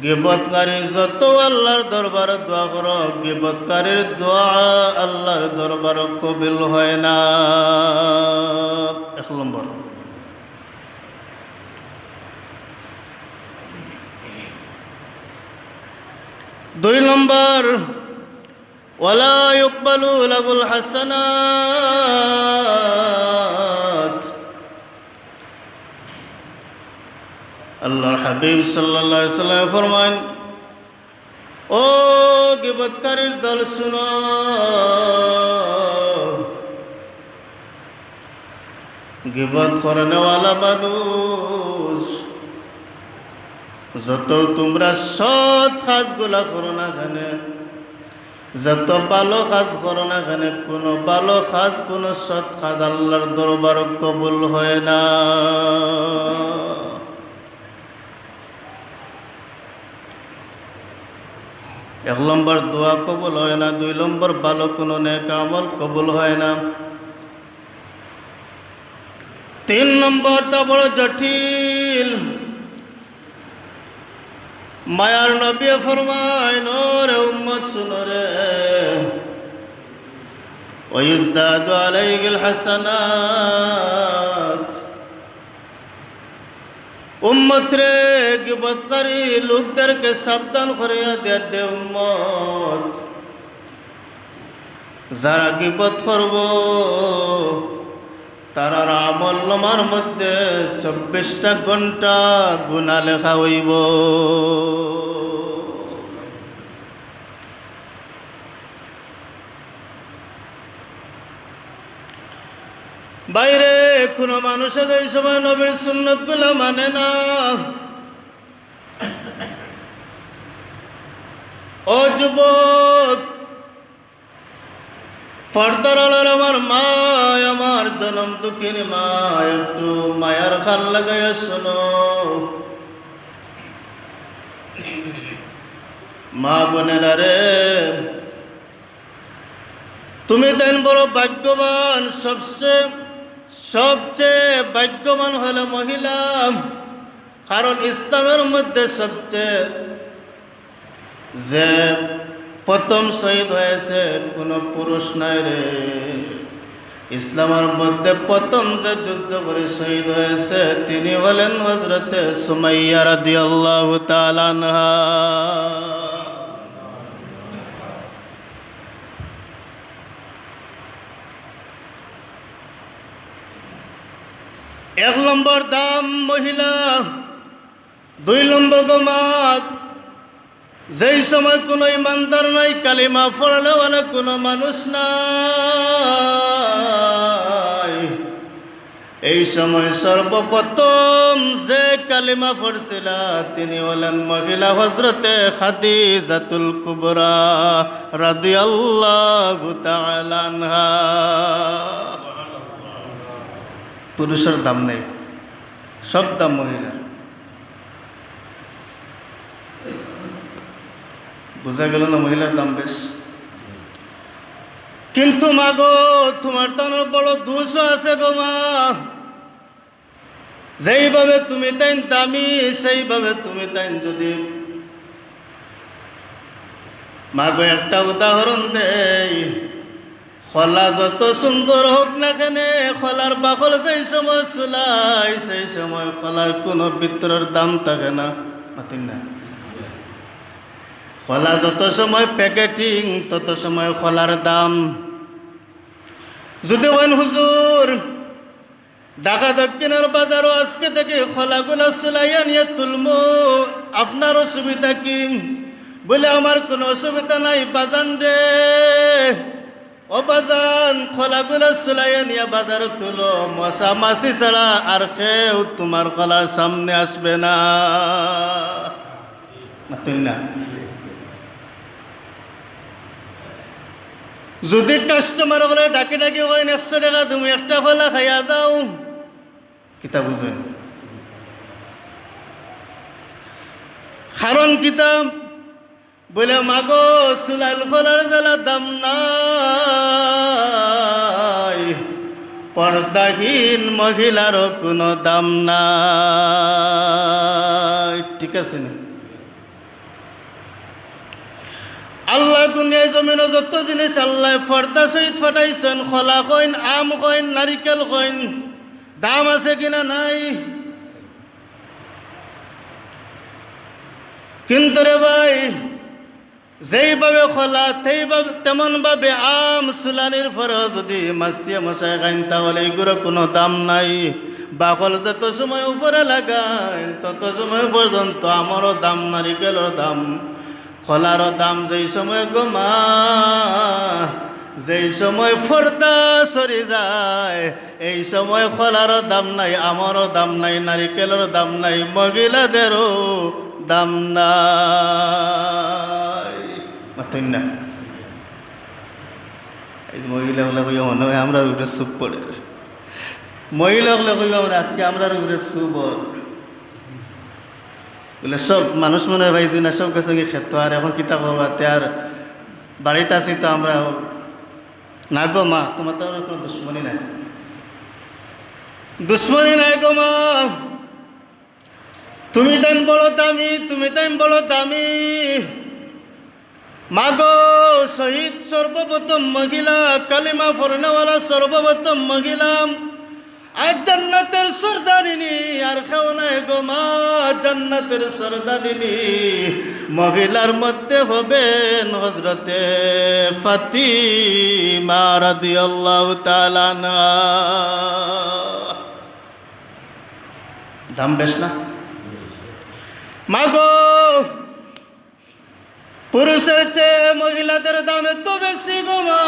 গিবতকারী যত আল্লাহর দরবারে দোয়া করো, গিবতকারীর দোয়া আল্লাহর দরবারে কবুল হয় না। 1 নম্বর। 2 নম্বর, ওয়ালা ইউকবালু লাহুল হাসানাত। আল্লাহর হাবিব সাল্লাল্লাহু আলাইহি ওয়াসাল্লাম ফরমান, ও গিবতকারীর দল শুনো, গিবত করনেওয়ালা মানুষ যত তোমরা সৎ কাজগুলা করো না কেন, যত ভালো কাজ করো না কেন, কোনো ভালো কাজ, কোনো সৎ কাজ আল্লাহর দরবার কবুল হয় না। এক নম্বর, দোয়া কবুল হয় না। 2 নম্বর, ভালো কোনো নেক আমল কবুল হয় না। 3 নম্বর তা বড় জটিল। মায়ার নবী ফরমায়, রে উম্মত শুনো রে, ওয়াইজদাদু আলাইহিল হাসানাত। উম্মত রে, গিবতকারী লোকদেরকে সাবধান করিয়া দে উম্মত, যারা গিবত করব তারার আমল নামার মধ্যে 24টা ঘন্টা গুনাহ লেখা হইব। বাইরে কোনো মানুষ আছে এই সময় নবীর সুন্নতগুলো মানে না। ও যুবক, পর্দার আড়ালে আমার মা, আমার জনম দুঃখীর মা, একটু মায়ার খান লাগাইয়া শোনো। মা বোনেরা রে, তুমি দেন বড় ভাগ্যবান। সবচেয়ে ভাগ্যবান হলো মহিলা, কারণ ইসলামের মধ্যে সবচেয়ে যে প্রথম শহীদ হয়েছে কোনো পুরুষ নাই রে। ইসলামের মধ্যে প্রথম যে যুদ্ধ করে শহীদ হয়েছে তিনি হলেন হযরতে সুমাইয়া রাদিয়াল্লাহু তাআলা আনহা। এক নম্বর দাম মহিলা। 2 নম্বর গমাত, যেই সময় কোনো ইমানদার নাই, কালিমা পড়ালেওয়ালা কোনো মানুষ নাই, এই সময় সর্বপ্রথম যে কালিমা পড়ছিল তিনি হলেন মহিলা হযরতে খাদিজাতুল কুবরা রাদিয়াল্লাহু তাআলা আনহা। পুরুষের দাম নেই, সব দাম মহিলার। বোঝা গেল না মহিলার দাম বেশ। কিন্তু মা গো, তোমার তো বড় দোষ আছে গো মা। যেইভাবে তুমি তাই দামি, সেইভাবে তুমি তাই যদি মা গো একটা উদাহরণ দেই, খোলা যত সুন্দর হোক না কেন, খোলার বাকল যেই সময় চুলাই সেই সময় খোলার কোনো ভিতরের দাম থাকে না। মাতিন না, খোলা যত সময় প্যাকেটিং তত সময় খোলার দাম। যদি ওয়ান হুজুর ঢাকা দক্ষিণের বাজারও আজকে থেকে খোলাগুলা চুলাইয়া নিয়ে তুলমু, আপনার অসুবিধা কি? বলে আমার কোনো অসুবিধা নাই বাজান রে। ও বাজান, খোলাগুলা চুলাইয়া নিয়ে বাজারে তুলো, মশা মাছি ছাড়া আর কেউ তোমার খোলার সামনে আসবে না। মাতুন না। যদি কাস্টমার হলে ডাকি ডাকি হয় 100 টাকা তুমি একটা খোলা খাইয়া যাও, কিতা বুঝেন? কারণ কিতাব বলে মাগো চুলাইল খোলার জ্বালা দাম নাই, পর্দাহীন মহিলারও কোনো দাম নাই। ঠিক আছে না? আল্লাহ দুনিয়ায় জমিনে যত জিনিস আল্লাহ পর্দা সহিত ফাটাইছেন, খোলা কইন, আম কইন, নারিকেল কইন, দাম আছে কিনা নাই? কিন্তু রে ভাই, যেইভাবে খোলা তেমনভাবে আম সুলানির পরেও যদি মাসিয়া মশাই খাইন, তাহলে এইগুলো কোনো দাম নাই। বাকল যত সময় উপরে লাগায় তত সময় পর্যন্ত আমারও দাম, নারিকেলের দাম, খোলারও দাম। যেই সময় গোমা, যেই সময় ফর্দা সরি যায়, এই সময় খোলারও দাম নাই, আমারও দাম নাই, নারিকেলের দাম নাই, মহিলাদেরও দাম নাই। মাথুন না, এই মহিলাগুলো কইয়া মনে হয় আমরা উপরে সুপ পড়ে, মহিলাগুলো কইবা আমরা আজকে আমরা উপরে সুপ বলে সব মানুষ মনে হয় ভাইছি না, সব সঙ্গে খেত আর এখন কিতা করবা, তে আর বাড়িতে আছি তো আমরা। না গো মা, তোমার তো কোনো দুশ্মনী নাই, দুশ্মনী নাই গো মা, তুমি তাই বড় দামি, তুমি তাই বড় দামি। মাগো শহীদ সর্বপ্রথম মহিলা, কালিমা ফরনাওয়ালা সর্বপ্রথম মহিলা, আর জান্নাতের সরদারিনী আর কেউ নাই গো মা, জান্নাতের সরদারিনী মহিলার মধ্যে হবেন হযরতে ফাতিমা রাদিয়াল্লাহু তাআলা আনহা। দাম বেশ না মাগো, পুরুষের চেয়ে মহিলাদের দাম এত বেশি গো মা।